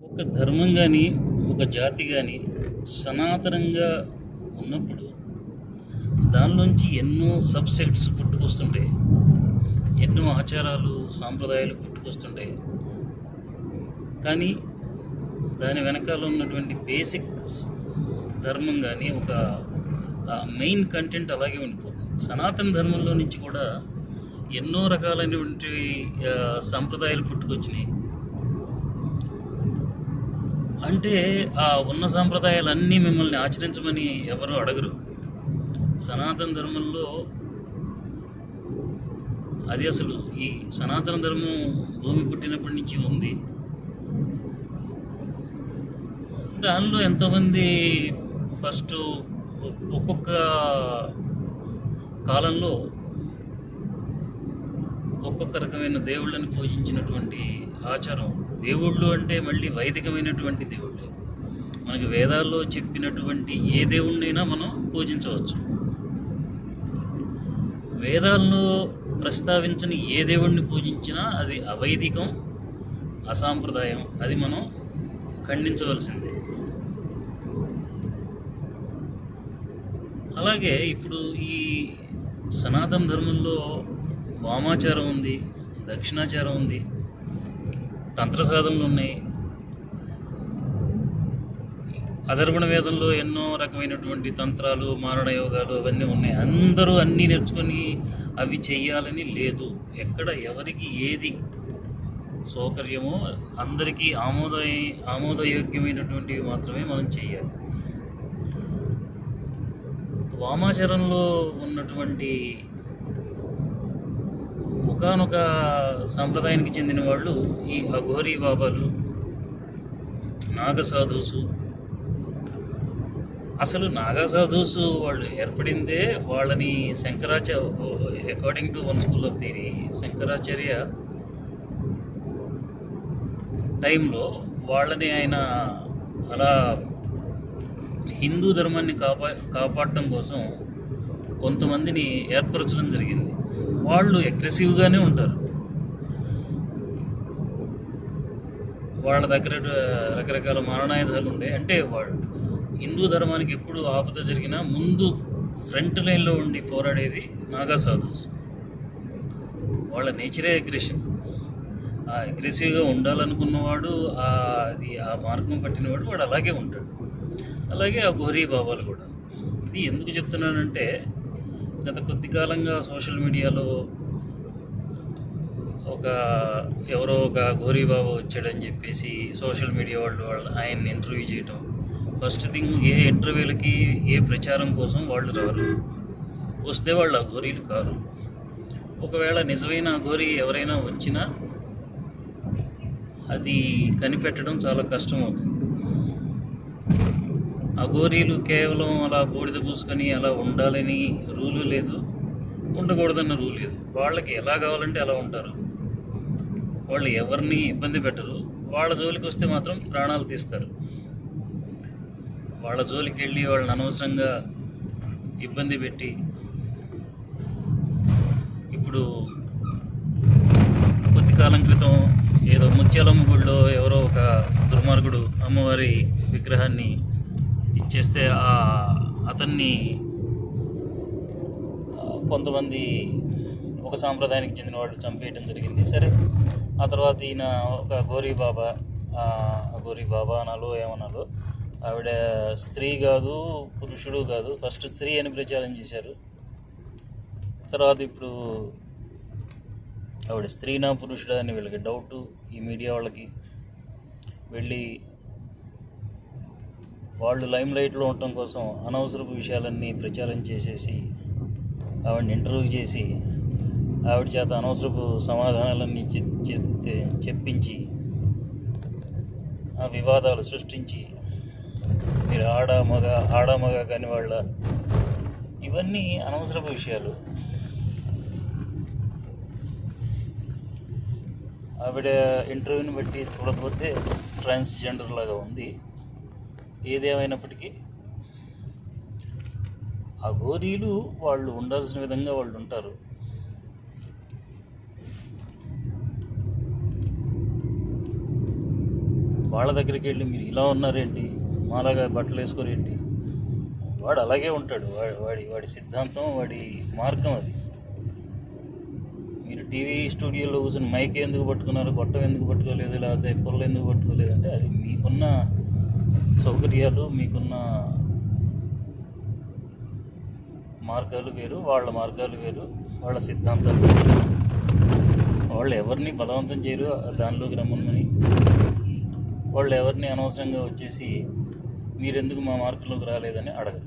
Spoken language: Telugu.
ఒక ధర్మం కానీ ఒక జాతి కానీ సనాతనంగా ఉన్నప్పుడు దానిలోంచి ఎన్నో సబ్సెక్ట్స్ పుట్టుకొస్తుంటాయి, ఎన్నో ఆచారాలు సాంప్రదాయాలు పుట్టుకొస్తుంటాయి. కానీ దాని వెనకాల ఉన్నటువంటి బేసిక్ ధర్మం కానీ ఒక మెయిన్ కంటెంట్ అలాగే ఉండిపోతుంది. సనాతన ధర్మంలో నుంచి కూడా ఎన్నో రకాలైనటువంటి సంప్రదాయాలు పుట్టుకొచ్చినాయి. అంటే ఆ ఉన్న సాంప్రదాయాలన్నీ మిమ్మల్ని ఆచరించమని ఎవరు అడగరు. సనాతన ధర్మంలో అది అసలు ఈ సనాతన ధర్మం భూమి పుట్టినప్పటి నుంచి ఉంది. దానిలో ఎంతోమంది ఫస్ట్ ఒక్కొక్క కాలంలో ఒక్కొక్క రకమైన దేవుళ్ళని పూజించినటువంటి ఆచారం. దేవుళ్ళు అంటే మళ్ళీ వైదికమైనటువంటి దేవుళ్ళే. మనకి వేదాల్లో చెప్పినటువంటి ఏ దేవుణ్ణైనా మనం పూజించవచ్చు. వేదాల్లో ప్రస్తావించిన ఏ దేవుణ్ణి పూజించినా అది అవైదికం, అసాంప్రదాయం. అది మనం ఖండించవలసిందే. అలాగే ఇప్పుడు ఈ సనాతన ధర్మంలో వామాచారం ఉంది, దక్షిణాచారం ఉంది, తంత్ర సాధనలు ఉన్నాయి. అధర్వణ వేదంలో ఎన్నో రకమైనటువంటి తంత్రాలు, మారణ యోగాలు అవన్నీ ఉన్నాయి. అందరూ అన్నీ నేర్చుకొని అవి చెయ్యాలని లేదు. ఎక్కడ ఎవరికి ఏది సౌకర్యమో అందరికీ ఆమోదయోగ్యమైనటువంటివి మాత్రమే మనం చెయ్యాలి. వామాచారంలో ఉన్నటువంటి ఒకానొక సాంప్రదాయానికి చెందిన వాళ్ళు ఈ అఘోరీ బాబాలు, నాగసాధుసు. అసలు నాగసాధుసు వాళ్ళు ఏర్పడిందే వాళ్ళని according to one school of theory, Shankaracharya టైంలో వాళ్ళని ఆయన అలా హిందూ ధర్మాన్ని కాపాడటం కోసం కొంతమందిని ఏర్పరచడం జరిగింది. వాళ్ళు అగ్రెసివ్గానే ఉంటారు. వాళ్ళ దగ్గర రకరకాల మారణాయుధాలు ఉండే. అంటే వాళ్ళు హిందూ ధర్మానికి ఎప్పుడు ఆపద జరిగినా ముందు ఫ్రంట్ లైన్లో ఉండి పోరాడేది నాగా సాధుస్. వాళ్ళ నేచరే అగ్రెషన్. ఆ అగ్రెసివ్గా ఉండాలనుకున్నవాడు, అది ఆ మార్గం పట్టినవాడు వాడు అలాగే ఉంటాడు. అలాగే ఆ ఘోరీ బాబాలు కూడా. ఇది ఎందుకు చెప్తున్నానంటే, గత కొద్ది కాలంగా సోషల్ మీడియాలో ఎవరో ఒక ఘోరీ బాబా వచ్చాడని చెప్పేసి సోషల్ మీడియా వాళ్ళు ఆయన్ని ఇంటర్వ్యూ చేయటం. ఫస్ట్ థింగ్, ఏ ఇంటర్వ్యూలకి ఏ ప్రచారం కోసం వాళ్ళు రారు. వస్తే వాళ్ళు అఘోరీలు కారు. ఒకవేళ నిజమైన అఘోరీ ఎవరైనా వచ్చినా అది కనిపెట్టడం చాలా కష్టం అవుతుంది. అఘోరీలు కేవలం అలా బూడిద పూసుకొని అలా ఉండాలని రూలు లేదు, ఉండకూడదన్న రూలు లేదు. వాళ్ళకి ఎలా కావాలంటే అలా ఉంటారు. వాళ్ళు ఎవరిని ఇబ్బంది పెట్టరు. వాళ్ళ జోలికి వస్తే మాత్రం ప్రాణాలు తీస్తారు. వాళ్ళ జోలికి వెళ్ళి వాళ్ళని అనవసరంగా ఇబ్బంది పెట్టి, ఇప్పుడు కొద్ది కాలం క్రితం ఏదో ముత్యాలమ్మ గుడిలో ఎవరో ఒక దుర్మార్గుడు అమ్మవారి విగ్రహాన్ని ఇచ్చేస్తే అతన్ని కొంతమంది ఒక సాంప్రదాయానికి చెందిన వాళ్ళు చంపేయడం జరిగింది. సరే, ఆ తర్వాత ఈయన ఒక ఘోరీ బాబా అనాలో ఏమనాలో, ఆవిడ స్త్రీ కాదు పురుషుడు కాదు, ఫస్ట్ స్త్రీ అని ప్రచారం చేశారు. తర్వాత ఇప్పుడు ఆవిడ స్త్రీనా పురుషుడా అని వీళ్ళకి డౌటు. ఈ మీడియా వాళ్ళకి వెళ్ళి వాళ్ళు లైమ్ లైట్లో ఉండటం కోసం అనవసరపు విషయాలన్నీ ప్రచారం చేసేసి ఆవిడని ఇంటర్వ్యూ చేసి ఆవిడ చేత అనవసరపు సమాధానాలన్నీ చెప్పించి ఆ వివాదాలు సృష్టించి, మీరు ఆడ మగ కాని వాళ్ళ, ఇవన్నీ అనవసరపు విషయాలు. ఆవిడ ఇంటర్వ్యూని బట్టి చూడకపోతే ట్రాన్స్జెండర్ లాగా ఉంది. ఏదేమైనప్పటికీ అఘోరీలు వాళ్ళు ఉండాల్సిన విధంగా వాళ్ళు ఉంటారు. వాళ్ళ దగ్గరికి వెళ్ళి మీరు ఇలా ఉన్నారేంటి, మాలాగా బట్టలు వేసుకోరేంటి, వాడు అలాగే ఉంటాడు. వాడి సిద్ధాంతం, వాడి మార్గం అది. మీరు టీవీ స్టూడియోలో కూర్చొని మైక్ ఎందుకు పట్టుకున్నారు, గొట్టం ఎందుకు పట్టుకోలేదు, లేకపోతే పుల్ల ఎందుకు పట్టుకోలేదు అంటే అది మీకున్న సౌకర్యాలు, మీకున్న మార్గాలు వేరు, వాళ్ళ మార్గాలు వేరు, వాళ్ళ సిద్ధాంతాలు వేరు. వాళ్ళు ఎవరిని బలవంతం చేయరు దానిలోకి రమ్మని. వాళ్ళు ఎవరిని అనవసరంగా వచ్చేసి మీరెందుకు మా మార్గంలోకి రాలేదని అడగరు.